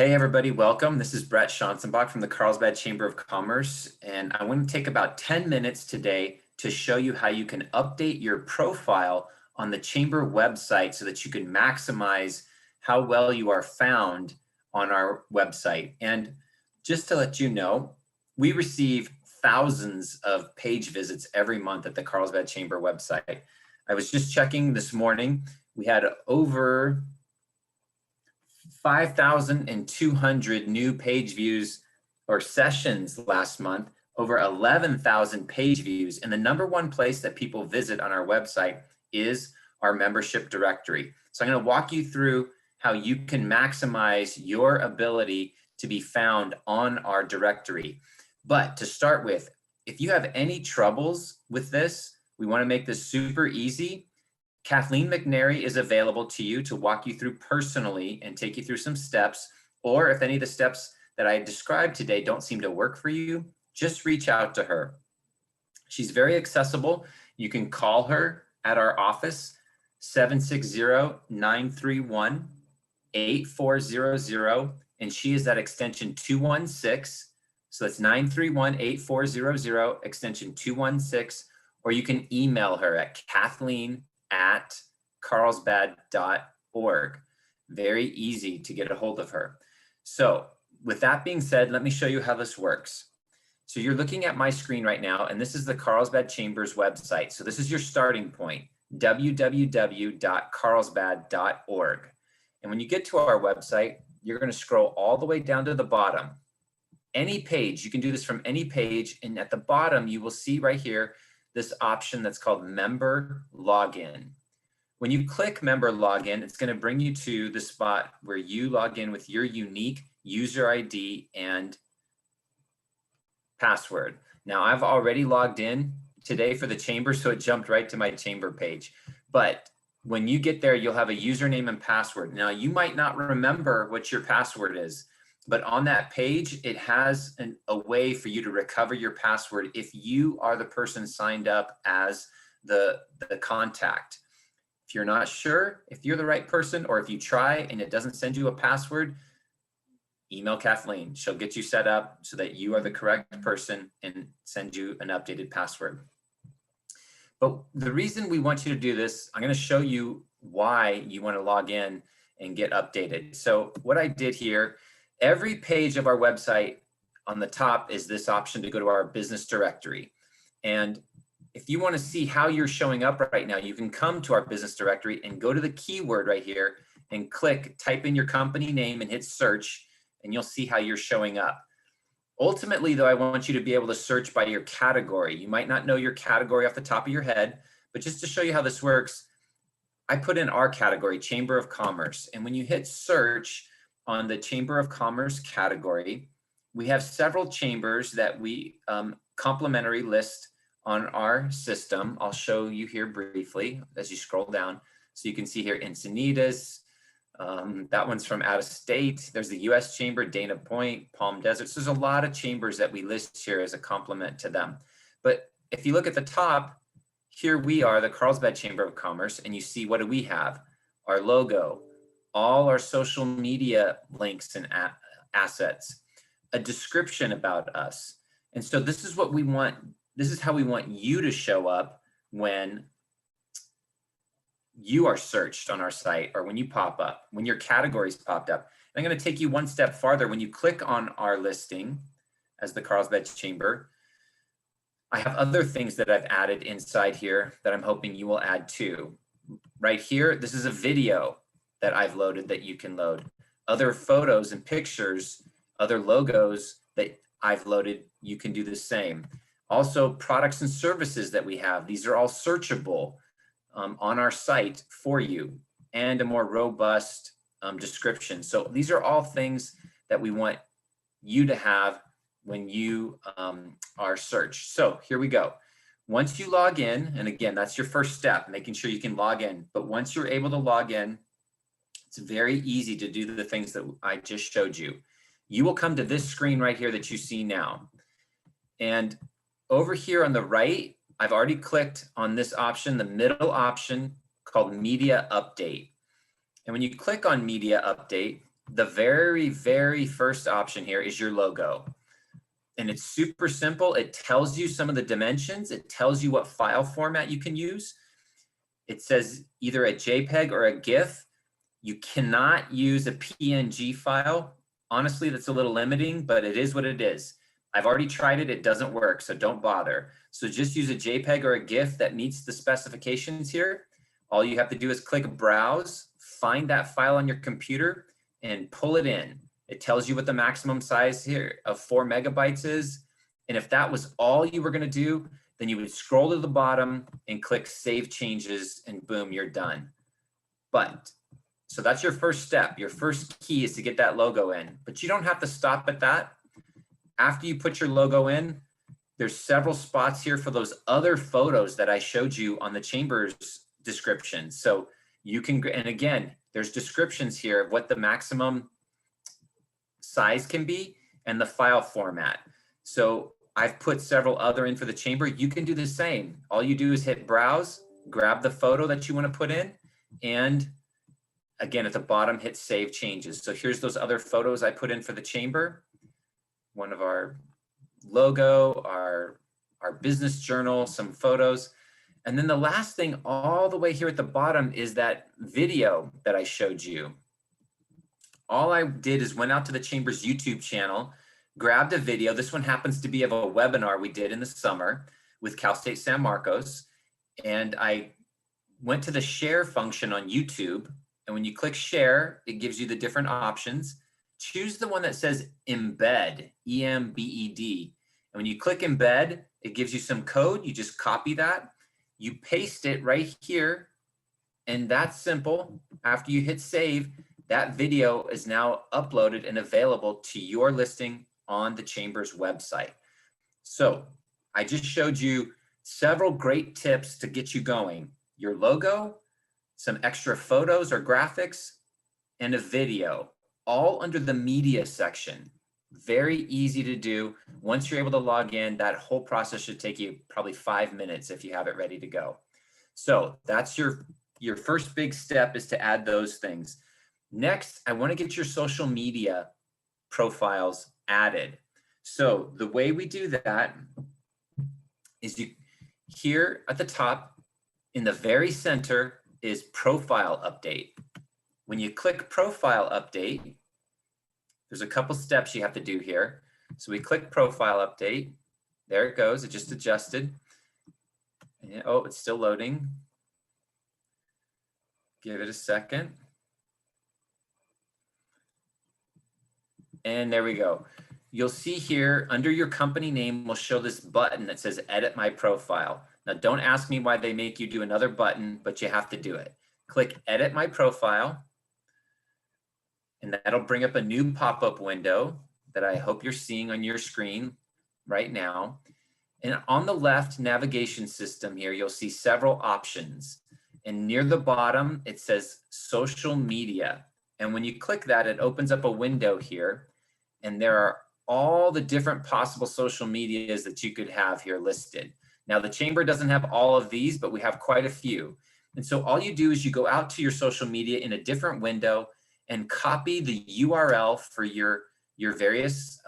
Hey everybody, welcome. This is Brett Schanzenbach from the Carlsbad Chamber of Commerce, and I want to take about 10 minutes today to show you how you can update your profile on the Chamber website so that you can maximize how well you are found on our website. And just to let you know, we receive thousands of page visits every month at the Carlsbad Chamber website. I was just checking this morning. We had over 5,200 new page views or sessions last month, over 11,000 page views. And the number one place that people visit on our website is our membership directory. So I'm going to walk you through how you can maximize your ability to be found on our directory. But to start with, if you have any troubles with this, we want to make this super easy. Kathleen McNary is available to you to walk you through personally and take you through some steps. Or if any of the steps that I described today don't seem to work for you, just reach out to her. She's very accessible. You can call her at our office, 760-931-8400, and she is at extension 216. So that's 931-8400, extension 216, or you can email her at kathleen@carlsbad.org. Very easy to get a hold of her. So with that being said, let me show you how this works. So you're looking at my screen right now, and this is the Carlsbad Chamber's website. So this is your starting point, www.carlsbad.org. And when you get to our website, you're going to scroll all the way down to the bottom. Any page, you can do this from any page, and at the bottom, you will see right here this option that's called Member Login. When you click Member Login, it's going to bring you to the spot where you log in with your unique user ID and password. Now, I've already logged in today for the Chamber, so it jumped right to my Chamber page. But when you get there, you'll have a username and password. Now, you might not remember what your password is, but on that page, it has a way for you to recover your password if you are the person signed up as the contact. If you're not sure if you're the right person, or if you try and it doesn't send you a password, email Kathleen. She'll get you set up so that you are the correct person and send you an updated password. But the reason we want you to do this, I'm going to show you why you want to log in and get updated. So what I did here, every page of our website on the top is this option to go to our business directory. And if you want to see how you're showing up right now, you can come to our business directory and go to the keyword right here and type in your company name and hit search, and you'll see how you're showing up. Ultimately, though, I want you to be able to search by your category. You might not know your category off the top of your head, but just to show you how this works, I put in our category, Chamber of Commerce. And when you hit search on the Chamber of Commerce category, we have several chambers that we complimentary list on our system. I'll show you here briefly as you scroll down. So you can see here Encinitas, that one's from out of state. There's the US Chamber, Dana Point, Palm Desert. So there's a lot of chambers that we list here as a complement to them. But if you look at the top, here we are, the Carlsbad Chamber of Commerce, and you see, what do we have? Our logo, all our social media links and assets, a description about us. And so this is what we want. This is how we want you to show up when you are searched on our site, or when you pop up, when your categories popped up. And I'm going to take you one step farther. When you click on our listing as the Carlsbad Chamber, I have other things that I've added inside here that I'm hoping you will add too. Right here, this is a video that I've loaded that you can load. Other photos and pictures, other logos that I've loaded, you can do the same. Also, products and services that we have. These are all searchable on our site for you, and a more robust description. So these are all things that we want you to have when you are searched. So here we go. Once you log in, and again, that's your first step, making sure you can log in. But once you're able to log in, it's very easy to do the things that I just showed you. You will come to this screen right here that you see now. And over here on the right, I've already clicked on this option, the middle option called Media Update. And when you click on Media Update, the very, very first option here is your logo. And it's super simple. It tells you some of the dimensions. It tells you what file format you can use. It says either a JPEG or a GIF. You cannot use a PNG file. Honestly, that's a little limiting, but it is what it is. I've already tried it. It doesn't work, so don't bother. So just use a JPEG or a GIF that meets the specifications here. All you have to do is click Browse, find that file on your computer, and pull it in. It tells you what the maximum size here of 4 megabytes is. And if that was all you were going to do, then you would scroll to the bottom and click Save Changes, and boom, you're done. So that's your first step. Your first key is to get that logo in, but you don't have to stop at that. After you put your logo in, there's several spots here for those other photos that I showed you on the Chambers description. So you can, and again, there's descriptions here of what the maximum size can be and the file format. So I've put several other in for the chamber. You can do the same. All you do is hit Browse, grab the photo that you want to put in, and again, at the bottom, hit Save Changes. So here's those other photos I put in for the chamber. One of our logo, our business journal, some photos. And then the last thing all the way here at the bottom is that video that I showed you. All I did is went out to the Chamber's YouTube channel, grabbed a video. This one happens to be of a webinar we did in the summer with Cal State San Marcos. And I went to the share function on YouTube. And when you click share, it gives you the different options. Choose the one that says embed, E-M-B-E-D. And when you click embed, it gives you some code. You just copy that. You paste it right here. And that's simple. After you hit save, that video is now uploaded and available to your listing on the Chamber's website. So I just showed you several great tips to get you going. Your logo, some extra photos or graphics, and a video, all under the media section. Very easy to do. Once you're able to log in, that whole process should take you probably 5 minutes if you have it ready to go. So that's your first big step, is to add those things. Next, I want to get your social media profiles added. So the way we do that is here at the top, in the very center, is profile update. When you click profile update, there's a couple steps you have to do here. So we click profile update. There it goes. It just adjusted. And, oh, it's still loading. Give it a second. And there we go. You'll see here under your company name, we'll show this button that says edit my profile. Now, don't ask me why they make you do another button, but you have to do it. Click edit my profile, and that'll bring up a new pop-up window that I hope you're seeing on your screen right now. And on the left navigation system here, you'll see several options. And near the bottom, it says social media. And when you click that, it opens up a window here. And there are all the different possible social medias that you could have here listed. Now, the Chamber doesn't have all of these, but we have quite a few. And so all you do is you go out to your social media in a different window and copy the URL for your various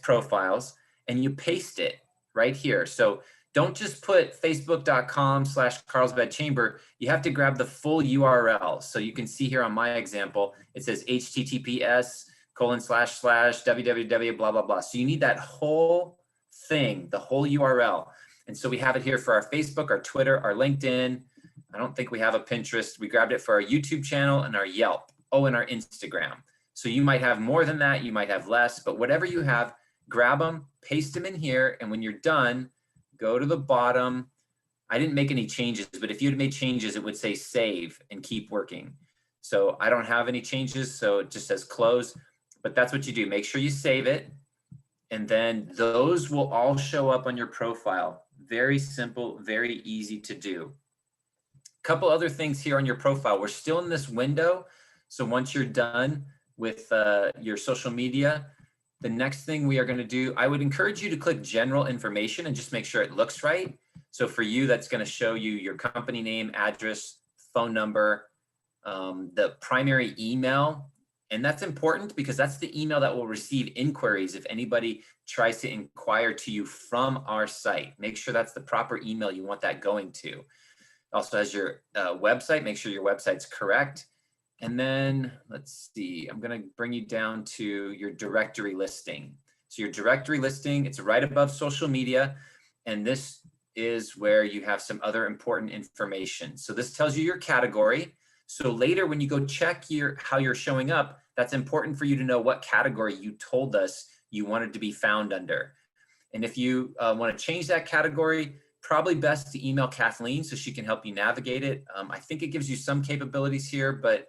profiles, and you paste it right here. So don't just put facebook.com/Carlsbad Chamber. You have to grab the full URL. So you can see here on my example, it says https://www blah, blah, blah. So you need that whole thing, the whole URL. And so we have it here for our Facebook, our Twitter, our LinkedIn. I don't think we have a Pinterest. We grabbed it for our YouTube channel and our Yelp. Oh, and our Instagram. So you might have more than that. You might have less, but whatever you have, grab them, paste them in here. And when you're done, go to the bottom. I didn't make any changes, but if you had made changes, it would say save and keep working. So I don't have any changes. So it just says close, but that's what you do. Make sure you save it. And then those will all show up on your profile. Very simple, very easy to do. A couple other things here on your profile. We're still in this window. So once you're done with your social media, the next thing we are going to do, I would encourage you to click general information and just make sure it looks right. So for you, that's going to show you your company name, address, phone number, the primary email And that's important because that's the email that will receive inquiries if anybody tries to inquire to you from our site. Make sure that's the proper email you want that going to. Also has your website, make sure your website's correct. And then let's see, I'm gonna bring you down to your directory listing. So your directory listing, it's right above social media. And this is where you have some other important information. So this tells you your category. So later when you go check how you're showing up, that's important for you to know what category you told us you wanted to be found under. And if you want to change that category, probably best to email Kathleen so she can help you navigate it. I think it gives you some capabilities here, but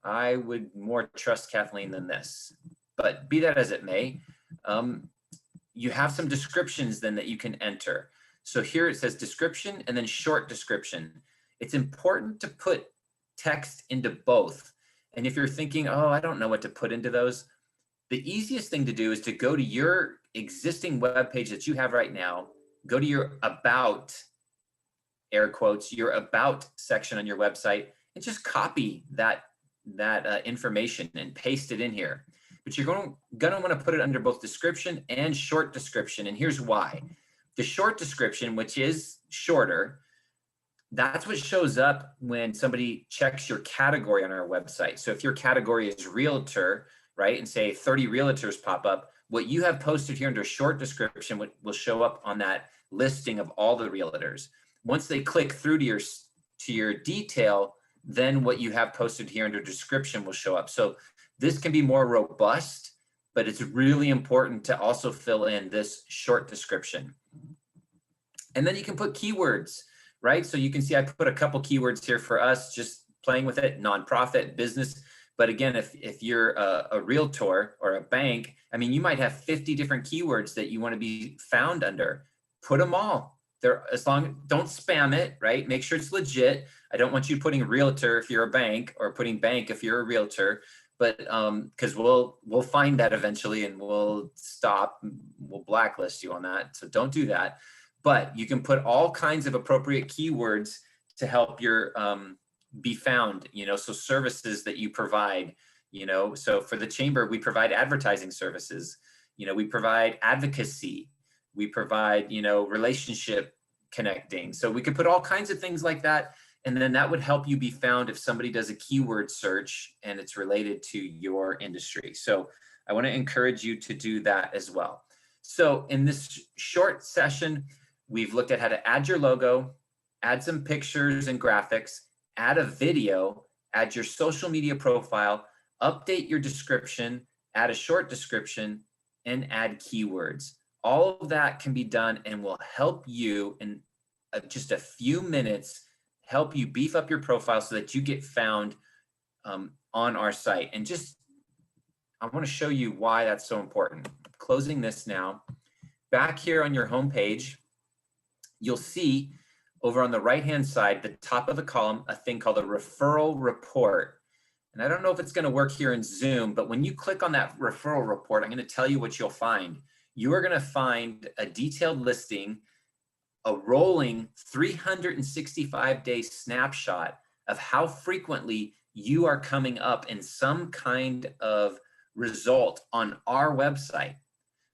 I would more trust Kathleen than this. But be that as it may, you have some descriptions then that you can enter. So here it says description and then short description. It's important to put text into both. And if you're thinking, oh, I don't know what to put into those, the easiest thing to do is to go to your existing web page that you have right now, go to your about, air quotes, your about section on your website, and just copy that information and paste it in here. But you're going to want to put it under both description and short description. And here's why. The short description, which is shorter, that's what shows up when somebody checks your category on our website. So if your category is realtor, right, and say 30 realtors pop up, what you have posted here under short description will show up on that listing of all the realtors. Once they click through to your detail, then what you have posted here under description will show up. So this can be more robust, but it's really important to also fill in this short description. And then you can put keywords, right? So you can see I put a couple keywords here for us, just playing with it, nonprofit, business. But again, if you're a realtor or a bank, I mean, you might have 50 different keywords that you want to be found under. Put them all there, don't spam it, right? Make sure it's legit. I don't want you putting realtor if you're a bank or putting bank if you're a realtor, but because we'll find that eventually and we'll blacklist you on that. So don't do that. But you can put all kinds of appropriate keywords to help your be found, so services that you provide, so for the chamber, we provide advertising services, we provide advocacy, we provide, relationship connecting. So we could put all kinds of things like that. And then that would help you be found if somebody does a keyword search and it's related to your industry. So I want to encourage you to do that as well. So in this short session, we've looked at how to add your logo, add some pictures and graphics, add a video, add your social media profile, update your description, add a short description, and add keywords. All of that can be done and will help you in just a few minutes, help you beef up your profile so that you get found on our site. And I want to show you why that's so important. Closing this now. Back here on your homepage, you'll see over on the right-hand side, the top of the column, a thing called a referral report. And I don't know if it's going to work here in Zoom, but when you click on that referral report, I'm going to tell you what you'll find. You are going to find a detailed listing, a rolling 365-day snapshot of how frequently you are coming up in some kind of result on our website.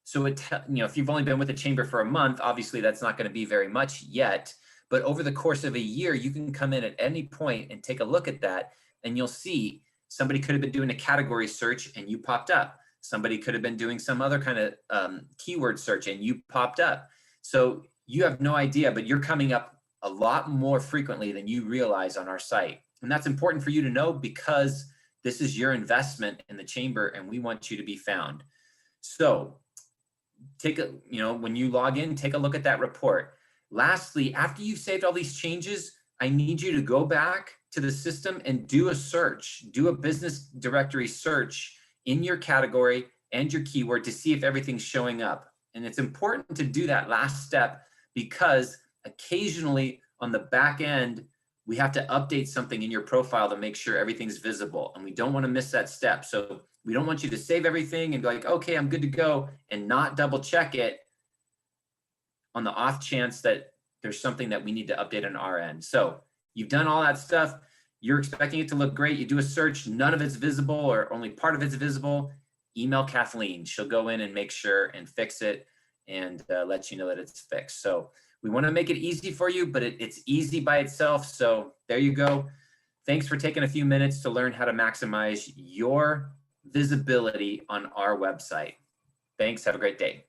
So if you've only been with the chamber for a month, obviously that's not going to be very much yet. But over the course of a year, you can come in at any point and take a look at that, and you'll see somebody could have been doing a category search and you popped up. Somebody could have been doing some other kind of keyword search and you popped up. So you have no idea, but you're coming up a lot more frequently than you realize on our site. And that's important for you to know because this is your investment in the chamber and we want you to be found. So when you log in, take a look at that report. Lastly, after you've saved all these changes, I need you to go back to the system and do a search, do a business directory search in your category and your keyword to see if everything's showing up. And it's important to do that last step because occasionally on the back end, we have to update something in your profile to make sure everything's visible. And we don't want to miss that step. So we don't want you to save everything and be like, okay, I'm good to go, and not double check it on the off chance that there's something that we need to update on our end. So you've done all that stuff. you're expecting it to look great. You do a search, none of it's visible or only part of it's visible. Email Kathleen. She'll go in and make sure and fix it and let you know that it's fixed. So we want to make it easy for you, but it's easy by itself. So there you go. Thanks for taking a few minutes to learn how to maximize your visibility on our website. Thanks. Have a great day.